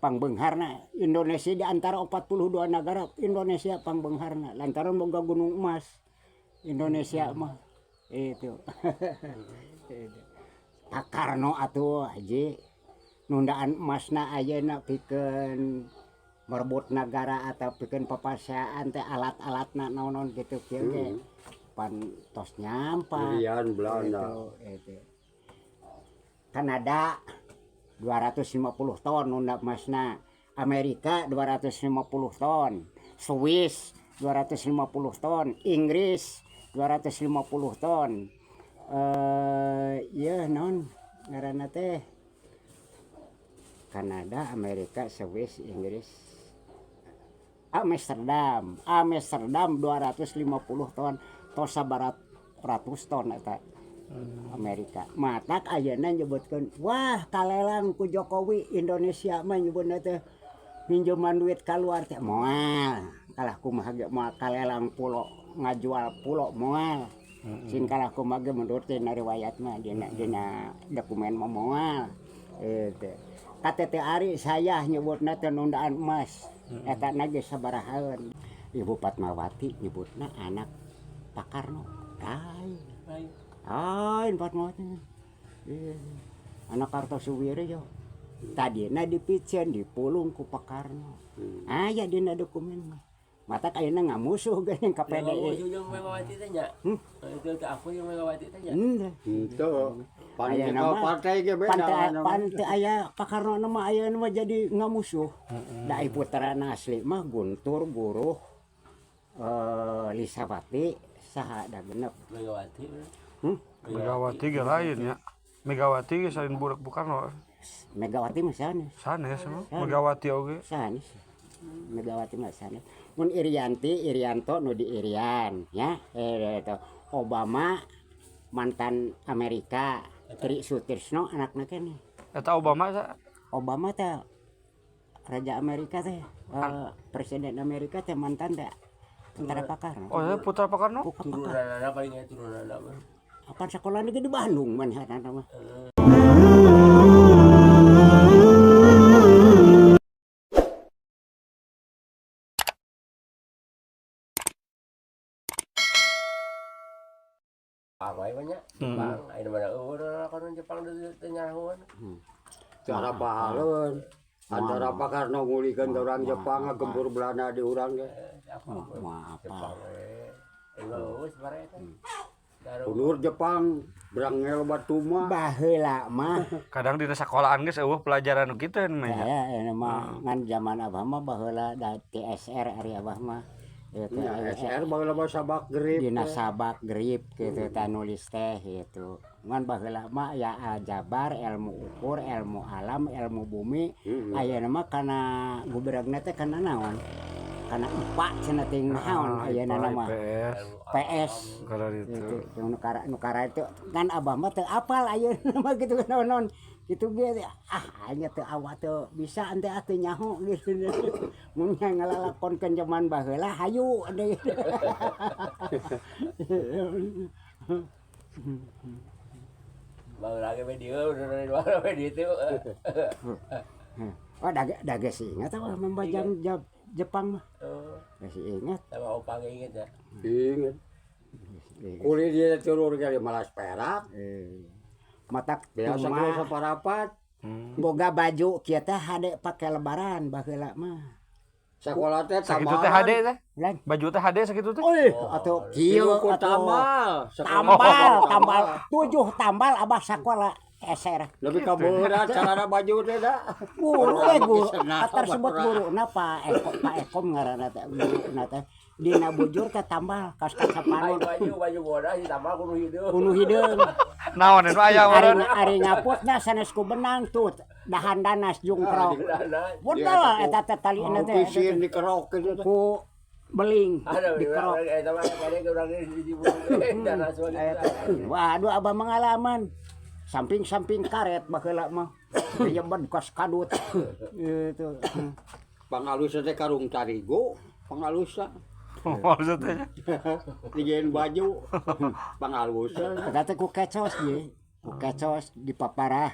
Pangbeungharna Indonesia di antara 42 negara Indonesia pangbeungharna lantaran boga gunung emas Indonesia mah itu. Pakarno atuh haji nundaan emasna ayeuna pikeun merebut negara atau pikeun papasaan teh alat-alatna naon-naon kitu kieu ge pan tos nyampa Irian Belanda itu. Kanada 250 ton nunda emasna, Amerika 250 ton, Swiss 250 ton, Inggris 250 ton. Ya non ngaranna teh Kanada, Amerika, Swiss, Inggris, Amsterdam 250 ton, tos sabarat ratus ton eta. Amerika matak ayeuna nyebutkeun wah kalelang ku Jokowi Indonesia mah nyebutna teh pinjaman duit kaluar teh moal kalah kumaha ge moal kalelang pulo ngajual pulo moal sin kalah kumaha ge menurut dina riwayat mah dina dokumen mah moal teh KTT ari saya nyebutna teh nundaan emas eta na ge sabarahaeun Ibu Fatmawati nyebutna anak Pakarno Ain Fatmawati. Anak Kartosuwiro yo. Tadina dipicen dipulung ku Pakarno. Aya dina dokumen mah. Matak ayeuna ngamusuh ge ka PDI. Ngamusuh jeung Megawati teh nya. Itu teh aku jeung Megawati teh nya. Henteu panjang partai ge beda. Pantai aya Pakarno mah ayeuna mah jadi ngamusuh. Da puterana asli mah Guntur Guruh Lisawati saha da genep Megawati. Megawati ge lain ya. Megawati ge salin budak Bukarno. Megawati mah sanes. Sanes mah. Megawati oge. Sanes. Megawati mah sanes. Mun Irianto nu di Irian ya. Eta Obama mantan Amerika, Tri Sutisno anakna keneh. Eta Obama sa? Obama teh raja Amerika teh. Presiden Amerika teh mantan teh tentara Pakarno. Oh, ya putra Pakarno? Turunanna paling aya turunanna mah. Apa sekolah di Bandung manehna mah. Apa banyak Jepang aya mana kana Jepang teh nyarahuan. Cara pahalun antara Pakarno ngulikeun orang Jepang gempur Belanda di urang ge. Apa? Geus bare teh. Ulur Jepang berangel batu mah baheula mah kadang di sekolahan geus eueuh pelajaran nu kitu mah ya mah ngan zaman abah mah baheula da TSR ari abah mah TSR baheula mah sabak grip dina sabak grip kitu teh nulis teh gitu ngan baheula mah ya aljabar ilmu ukur ilmu alam ilmu bumi ayeuna mah kana guberagna teh kana naon kana IPA cenah teuing naon ayeuna mah PS kalau itu nu kara itu kan abah mah teu apal ayeuna mah kitu naon kitu ge anya teu awak teu bisa ente atuh nyaho gitu mun ngalalakonkeun zaman baheula hayu ade baheula ge dieu udah luar we ditu. Oh daga sih ingat apa membajang Jepang mah. Masih ingat. Sama opa inget ya. Ingat. Kulit dia turun kali malas perak. Matak biasa kalau saparapat. Boga baju kieu teh hade pake lebaran baheula mah. Sekolah teh sakitu teh hade teh. Baju teh hade sakitu teh. Atuh kieu tambal. Tambal 7 tambal abah sakola eser. Lebih ka beurah carana baju teh da. Guru tersebut guruna Pak Ekom ngaranna teh guruna teh dina bujur teh tambal kas kasapanon. Baju bodas ditambal kuno hideung. Naon anu aya warna ari ngaputna sanes ku benang tuh dahan danas jungkrok. Budal eta teh talina teh. Pisin dikerok kitu teh. Ku beling dikerok. Eta mah kade urang di danas Waduh abah pengalaman. Samping karet baheula mah nyeban kos kadut gitu. Pangalus teh karung tarigo, pangalus maksudnya digeun baju pangalus. Eta teh ku kecos ye. Ku kecos di paparah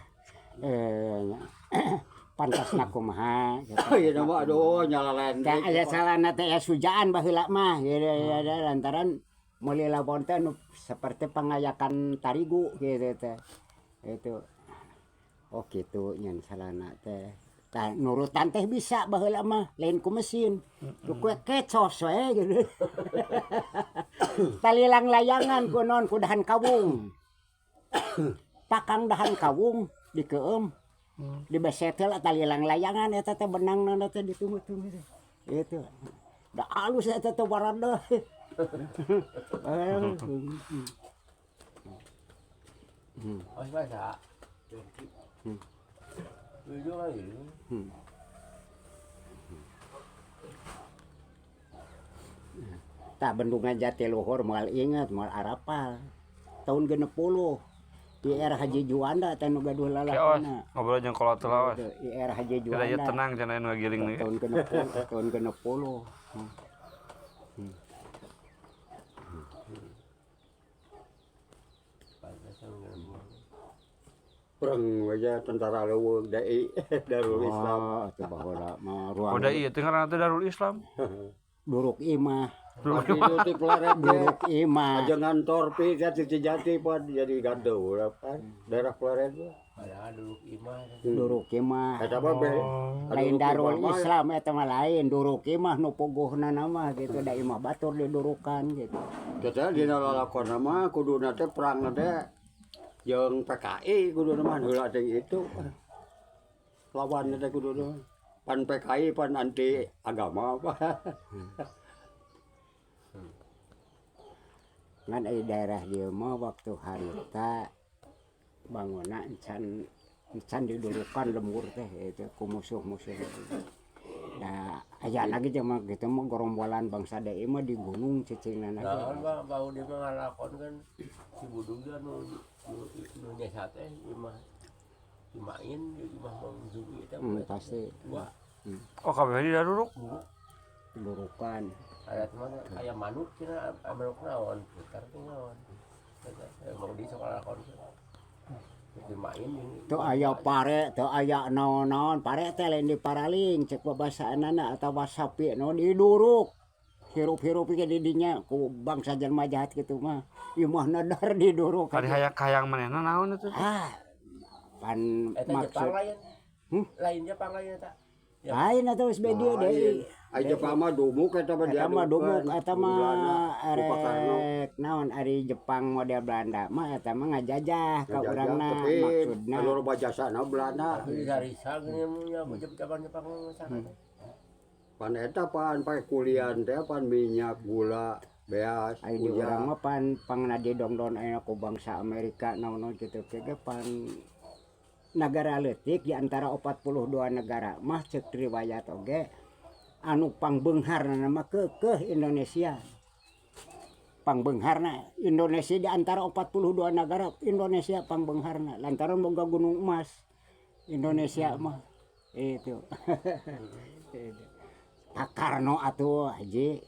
pantasna kumaha gitu. Ieu nama aduh nyalalaen. Teh aya salana teh sujaan baheula mah lantaran meuli labon teh nu seperti pangayakan tarigu gitu teh. Itu oh kitu nyan salana teh. Tah nurutan teh bisa baheula mah lain ku mesin. Ku kecos we gitu. Talilang layangan ku non ku dahan kawung. Pakang dahan kawung dikeum. Di besetel talilang layangan eta teh benangna teh ditunggu-tunggu teh. Itu. Da alus eta teh barada. Mas bahasa. Video lagi. Tak bendungan Jatiluhur moal inget moal arapal. Tahun 60 di era Haji Juanda teh nu gaduh lalakna. Ngobrol jeung kolot lawas. Di era Haji Kita ieu Juanda. tenang cenah nu giling nih. Tahun 60. Perang aja tentara leuweung dai Darul Islam. Oh, atuh baheula mah ruang Udah ieu teh ngaranna teh Darul Islam. Duruk Imah. Tapi itu ti pelaret Duruk Imah. aja ngantor pi jati jati pan jadi gaduh kan daerah pelaret. Padahal dulu imah. Duruk Imah. Eta mah be. Lain Darul Islam eta mah lain, Duruk Imah nu puguhna mah gitu, da imah batur didurukan gitu. Kita dina lalakonna mah kuduna teh perang teh jeung PKI kuduna mah heula teh itu. Lawan teh kuduna. Pan PKI pan anti agama apa. Ngan di daerah dieu mah waktu harita bangunna encan didurukan lembur teh itu ku musuh-musuh. Da aya lagi mah gitu mah gerombolan bangsa deui mah di gunung cicingna Nah, Bang, bau dia mah ngalakonan si buduga nu nyesa teh imah. Imain imah mangzubi eta. pasti Wah, Oh kabeh di Daruruk. didurukan. ada teman aya manuk cenah manuk naon putar teh naon. Mau di sekolah kon. Dimain ini. Tuh aya pare, tuh aya naon-naon, pare teh lain diparaling cek babasaanana atawa sapi naon diduruk. Hirup-hirup ge di dinya ku bangsa jelema jahat kitu mah. Imahna dar diduruk. Kali hayang manehna naon itu? Ah. Pan Eta maksud Jepang lain. Lain Jepang lain eta. lain atuh geus beda deui. Ai Jepang mah dumuk eta mah Eta mah dumuk, eta mah Pakarno. arek naon ari Jepang model Belanda mah eta mah ngajajah ka urangna tapi maksudna. alur bajasana Belanda. Risa gini nya Jepang Jepang sana. Pan eta pan pakai kulian teh pan minyak gula beas Ai di urang mah pan pangna didongdon aya ku bangsa Amerika naon kitu ge pan negara leutik di antara 42 negara mah ceuk riwayat oge anu pangbeungharna mah keukeuh Indonesia. Pangbeungharna Indonesia di antara 42 negara Indonesia pangbeungharna lantaran boga gunung emas. Indonesia mah itu. Pakarno atuh haji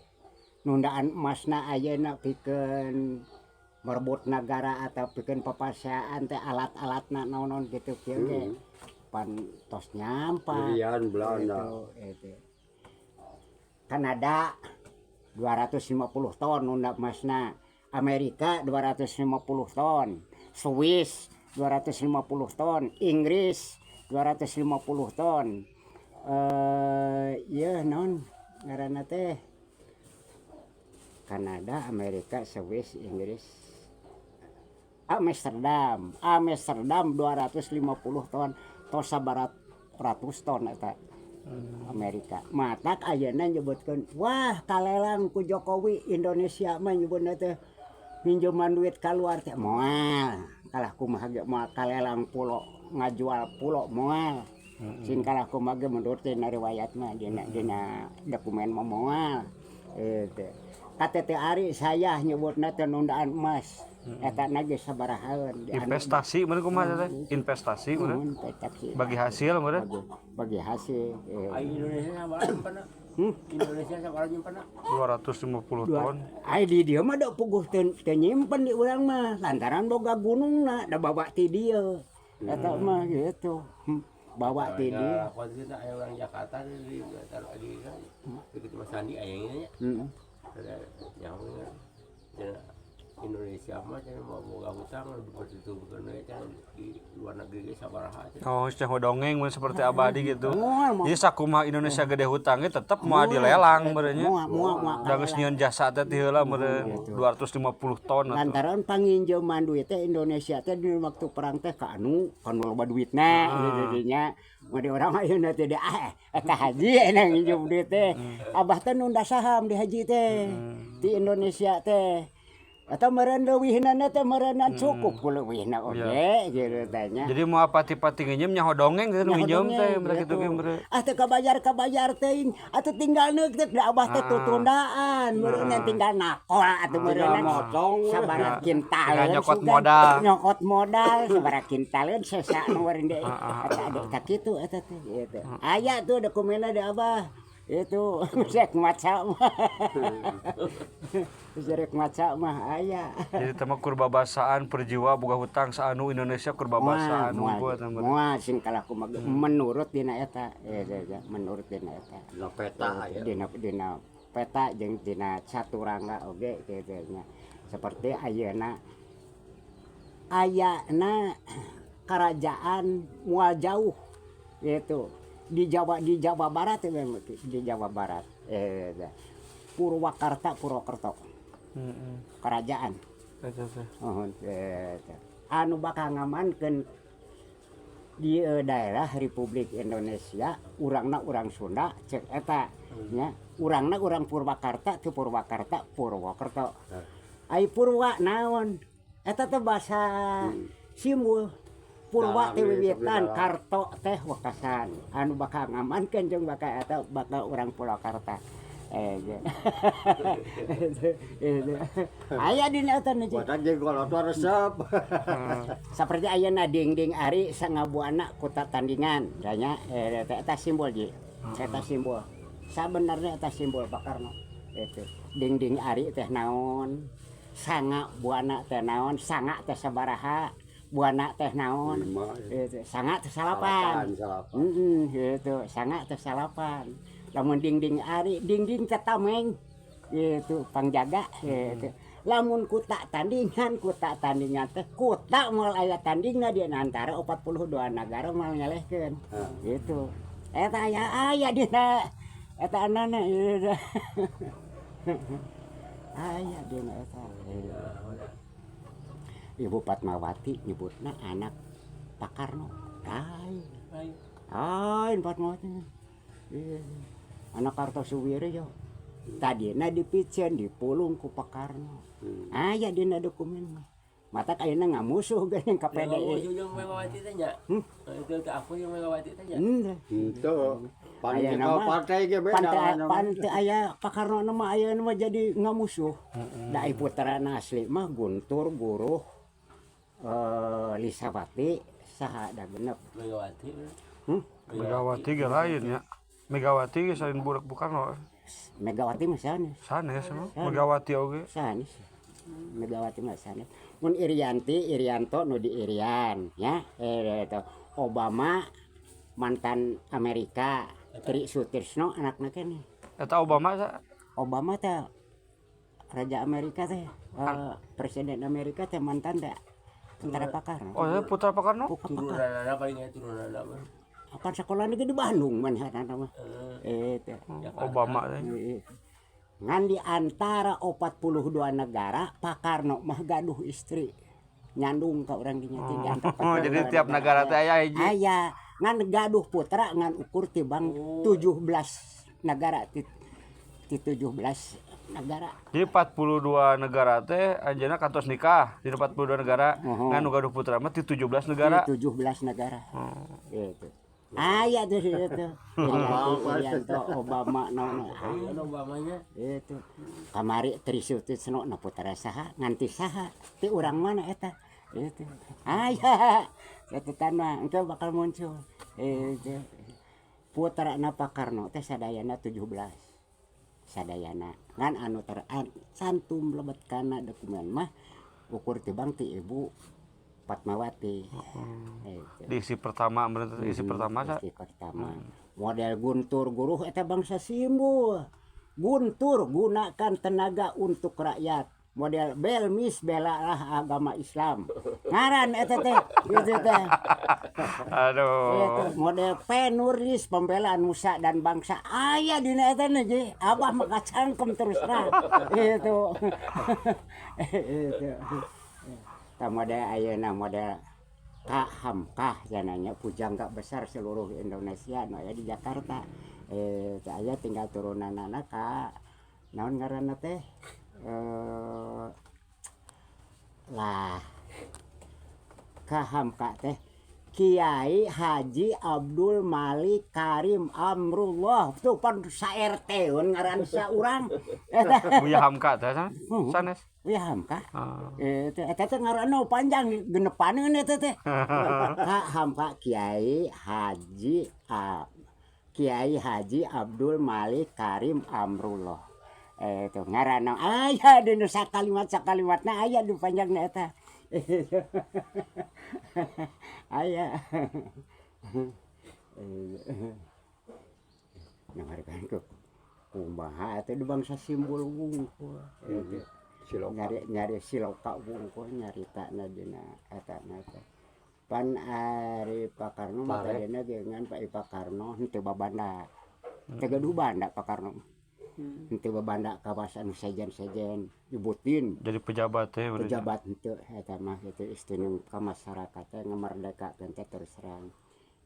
nundaan emasna ayeuna pikeun merebut negara atau pikeun papasaan teh alat-alatna naon-naon kitu kieu ge pan tos nyampa Durian Belanda. itu. Kanada 250 ton nunda emasna, Amerika 250 ton, Swiss 250 ton, Inggris 250 ton. Ieu naon ngaranna teh Kanada, Amerika, Swiss, Inggris, Amsterdam 250 ton, tos sabarat ratus ton eta Amerika. Matak ayeuna nyebutkeun, wah kalelang ku Jokowi Indonesia mah nyebutna teh minjeman duit kaluar teh moal. Kalah kumaha ge moal kalelang pulo ngajual pulo moal. Sing kalah kumaha ge menurut tina riwayat mah dina dokumen mah moal. Itu. KTT Ari saya nyebutna teh nundaan emas. Eta nage sabarahaeun. Investasi meureun kumaha teh? Investasi meureun. Bagi hasil meureun. Bagi hasil. Ai Indonesia sabaraha nyimpenna? Indonesia sabaraha nyimpenna? 250 ton. Ai di dieu mah da puguh teu nyimpen di urang mah lantaran boga gunungna da bawa ti dieu. Eta mah gitu. bawa ti dia. Lakon kita aya orang Jakarta di taruh di kan. Deket Mas Sandi aya nya. Heeh. Ada nyawa kan. Indonesia mah cenah mau boga hutang diperhitungkeun we cenah di luar negeri ge sabaraha cenah. Oh, cenah dongeng mun seperti abadi gitu. Moal Jadi sakumaha Indonesia gede hutangnya tetep mau dilelang beureunya. moal Da geus nyieun jasa teh ti heula meureun 250 ton atuh. lantaran panginjauan duit teh Indonesia teh di waktu perang teh ka anu loba duitna didinya mah di orang ayeuna teh eta haji enak nginjem duit teh abah teh nunda saham di haji teh di Indonesia teh atau meureun leuwihna teh meureunna cukup ku leuwihna oge gitu tanya. Jadi mau pati-pati nginjem nyaho dongeng teh nginjem teh mereka kitu ge meureun. Teu kabayar teuing atuh tinggal neuk teh da abah teh tutundaan meureun tinggal nakol atuh meureun motong sabarat kintal nyokot modal sabarat kintaleun sesa nu meureun deui eta tak kitu eta teh gitu. Aya tuh dokumenna di abah itu rek maca mah rek maca mah aya. Jadi tema kurbabasaan perjiwa boga hutang saanu Indonesia kurbabasaan unggul moal sing kalaku menurut dina eta menurut dina eta dina peta aya. dina peta jeung dina caturangga oge kitu nya seperti ayeuna kerajaan moal jauh gitu di Jawa Barat di Jawa Barat Purwokerto kerajaan anu bakal ngamankeun di daerah Republik Indonesia urangna urang Sunda cek eta nya urangna urang Purwakarta teu Purwakarta Purwokerto ai Purwa naon eta teh basa simbol Purwa teh wiwitan Karto teh wekasan anu bakal ngamankeun jeung bakal eta bakal urang Purwakarta aya dina eta nih Wadah jeung kolotor resep. saperti ayeuna dingding ari sangabuana ku tatandingan nya eta simbol ji eta simbol sabenerna eta simbol bakarna itu dingding ari teh naon sanga buana teh naon sanga teh sabaraha buana teh naon itu sanga teh salapan gitu sanga teh salapan lamun dingding ari dingding teh tameng gitu pangjaga gitu lamun kuta tandingan teh kuta moal aya tandingna di antara 42 negara moal nyalehkeun gitu eta aya dina eta anana aya dina eta Ibu Fatmawati nyebutna anak Pak Karno. Fatmawati. Anak Kartosuwiro yo. Tadina dipicen dipulung ku Pak Karno. Aya dina dokumen mah. Mata ayeuna ngamusuh geuning ka PDI. Yang Megawati teh nya. Itu ke aku yang Megawati teh nya. Henteu. Pan partai ge beda. Pantai aya Pak Karno mah ayeuna mah jadi ngamusuh. Da puterana asli mah Guntur Guruh Lisawati saha da genep Megawati. Megawati ge lain ya. Megawati ge salin budak Bukarno. Megawati mah sanes. Sanes Megawati oge. Sanes. Megawati mah sanes. Mun Irianto nu di Irian ya. Eta Obama mantan Amerika. Tri Sutisno anakna keneh. Eta Obama sa? Obama teh Raja Amerika teh Presiden Amerika teh mantan da tentara Pak Karno. Oh ya putra Pak Karno? Turunanana paling turunanana mah. Apa sekolahna ge di Bandung manehna mah. Eta Obama teh. Ngan di antara 42 negara Pak Karno mah gaduh istri. Nyandung ka urang dinya teh. Oh jadi tiap negara teh aya hiji. Aya ngan gaduh putra ngan ukur tibang 17 negara ti 17 negara. Jadi 42 negara teh anjeunna kantos nikah di 42 negara. Ngan nu gaduh putra mah ti 17 negara. Di 17 negara. Gitu. Aya tuh itu. Obama naon. Obamanya. Itu. Kamari Trisutisno na putra saha nganti saha ti urang mana eta. Itu. Aya. Catatan mah engke bakal muncul. Itu. Putrana Pak Karno teh sadayana 17. Sadayana ngan anu cantum lebet kana dokumen mah ukur tibang ti ibu Fatmawati. Itu. Di isi pertama berarti isi pertama sa. Isi pertama. Model Guntur Guruh eta bangsa simbol. Guntur gunakan tenaga untuk rakyat. Model Belmis belalah agama Islam. Ngaran eta teh gitu teh. Aduh. Itu model Penulis pembela nusa dan bangsa. Aya dina eta ge. Abah mah cangkem terus terang. Itu. Itu. Ta model ayeuna model Hamkah jananya pujangga besar seluruh Indonesia no ya di Jakarta. Saya tinggal turunan anak ka naon ngaranna teh lah Hamkah teh Kiai Haji Abdul Malik Karim Amrullah tuh pan sa-RT ngaran saurang eta Buya Hamka teh sanes. ya Hamkah eta teh ngaranna panjang genepaneun eta teh Hamkah Kiai Haji Abdul Malik Karim Amrullah itu ngaranna aya dina sakalimatna aya di panjangna eta aya ngamarkan ku kumaha atuh di bangsa simbol wungkul nyari siloka wungkul nyaritana dina eta pan Ari Pakarno matadina dengan Pak Pakarno henteu babanda teu gaduh banda Pakarno henteu babanda kawasan sejen-sejen nyebutin Jadi pejabat teh berarti. pejabat henteu eta mah kitu istimewa ka masyarakat teh ngamerdekakeun teh terus terang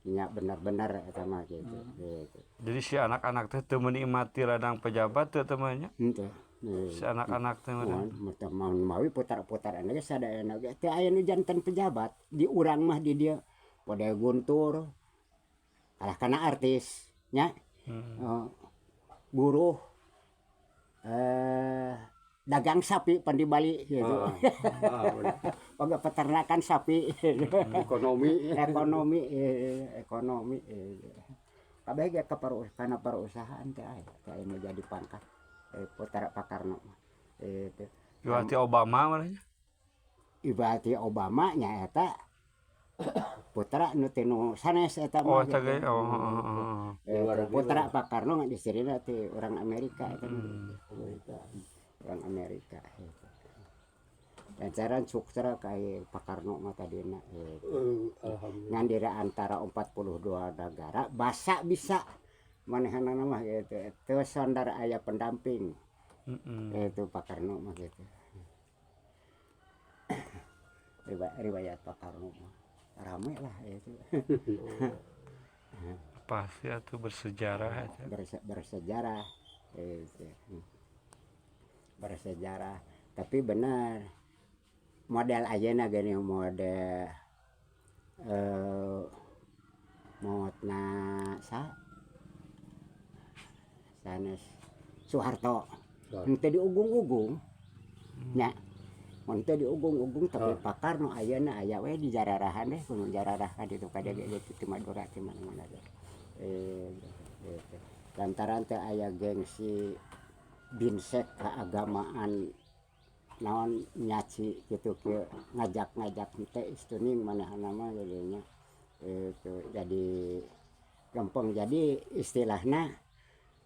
nya benar-benar eta mah gitu gitu Jadi si anak-anak teh teu menikmati ladang pejabat teu temannya. henteu Si anak-anak teh mah. mau mawi putar-putaran ge sadayana ge teu aya nu janten pejabat di urang mah di dieu pode Guntur kalah kana artis nya buruh dagang sapi pan di Bali gitu oga peternakan sapi Ekonomi kabeh ge kana perusahaan teh aya teh nu jadi pangkat Putra Pakarno itu Iwati Obama marahnya. ibaratnya Obama nya eta putra nu tinu sanes eta Oh mah eta gitu. ge. Oh. Putra Pakarno ngan disirina ti orang Amerika eta orang Amerika gitu. Dan cara suksera kayak Pakarno mah tadina ngan dira antara 42 negara basa bisa manehana mah gitu teu sondar aya pendamping itu Pakarno mah gitu riwayat Pakarno mah rame lah itu Pasti atuh bersejarah eta. bersejarah itu bersejarah tapi benar model ayeuna gini model modna sanes Soeharto henteu diugung-ugung nya mun teu diugung-ugung tapi Pakarno ayeuna aya we di jararahan deh kudu jararahan itu kada ge di Madura di mana-mana deh gitu lantaran teh aya gengsi binsek keagamaan naon nyaci gitu ke ngajak-ngajak teh istuning manehna mah jadinya itu jadi gampang jadi istilahna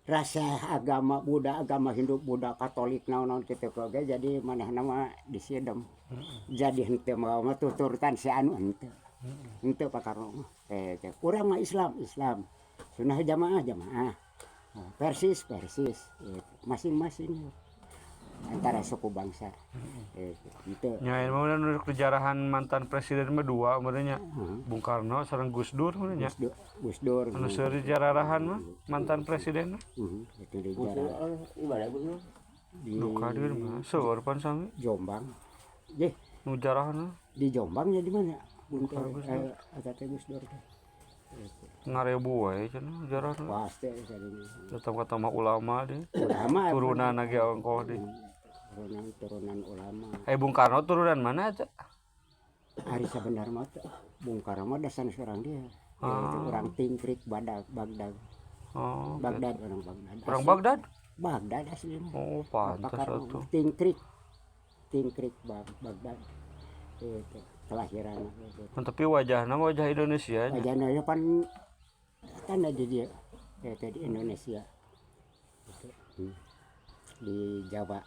rasa agama Buddha agama Hindu Buddha Katolik naon-naon kitu ge jadi manehna mah disidem jadi henteu mau mah tuturutan si anu henteu Pakarno mah urang mah Islam Sunnah jamaah Persis masing-masing antara suku bangsa gitu. Nyain mah menurut kejarahan mantan presiden mah dua menurutnya Bung Karno sareng Gus Dur menurutnya. Gus Dur Anu seuri jararahan mah mantan presiden mah. itu di jarah Gimana Gus Dur? di Duka dia mah seueur pan sami Jombang ye nu jarahan mah di Jombang ya di mana Gus Gus Dur teh ngarebu wae cenah jarahan pasti sadinya datang ka tamah ulama deh ulama turunan lagi ongkoh deh turunan ulama Bung Karno turunan mana aja hari sebenar mah Bung Karno mah dasar seorang dia itu orang Tingkrik Baghdad orang Baghdad Baghdad asli oh pantas atuh Tingkrik Baghdad itu kelahiran. Tapi wajahna wajah Indonesia. Wajahna ya pan kan ada dia di Indonesia. Di Jawa.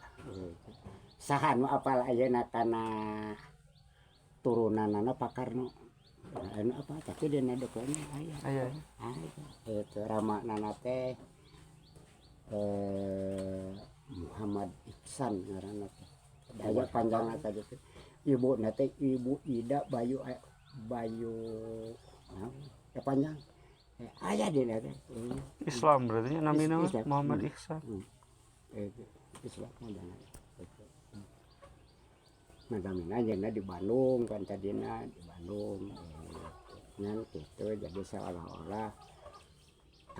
Saha nu apal ayeuna kana turunanana pakarnu. Anu apa tapi dina dekeuna aya. Aya. Itu rama nana teh Muhammad Ihsan ngaranna teh. Aya panjangna tadi teh. Ibu nate Ibu Ida Bayu ya panjang. Aya dina teh. Islam berarti namina Islam. Muhammad Ihsan. Islam jangan. Nadamina ayeuna di Bandung kan tadina di Bandung. Ngan kitu jadi seolah-olah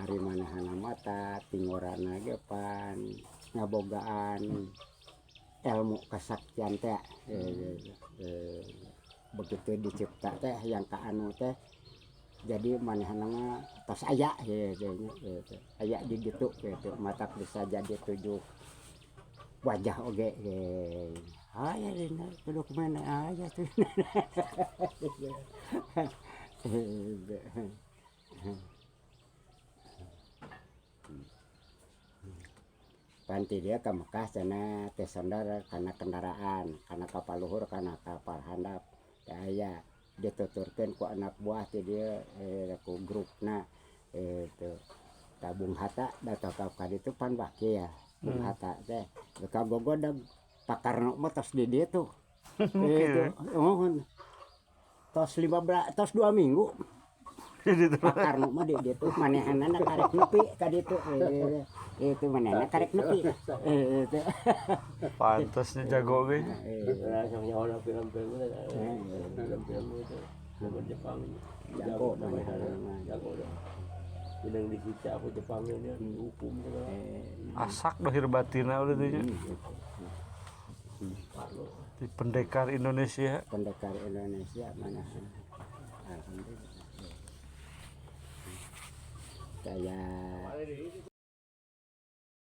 ari manehana mata tingorana ge pan ngabogaan ilmu kesaktian teh begitu dicipta teh yang ka anu teh jadi manehana mah tos aya aya di ditu gitu mata bisa jadi 7 wajah oge aya dina kudu kumana aya tuh panti dia ke Mekah sana teh sandar karena kendaraan karena kapal luhur karena kapal handap aya dituturkeun ku anak buah teh dia ku grupna itu tabung hata datang ka ditu pan baki ya Bung Hatta teh kagogodag pakarna mah tos di dieu tuh itu tos 15 tos 2 minggu pakarna mah di dieu tuh manehanna karek nepi ka ditu itu manehna karek nepi itu Pantasnya jago ge. Rasanya nyawa film-film itu film Jepang jago manehna jago dah. Yang disiksa aku Jepang ini dihukum segala. Asak dohir batina udah tuh nya. Di pendekar Indonesia mana alhamdulillah kayak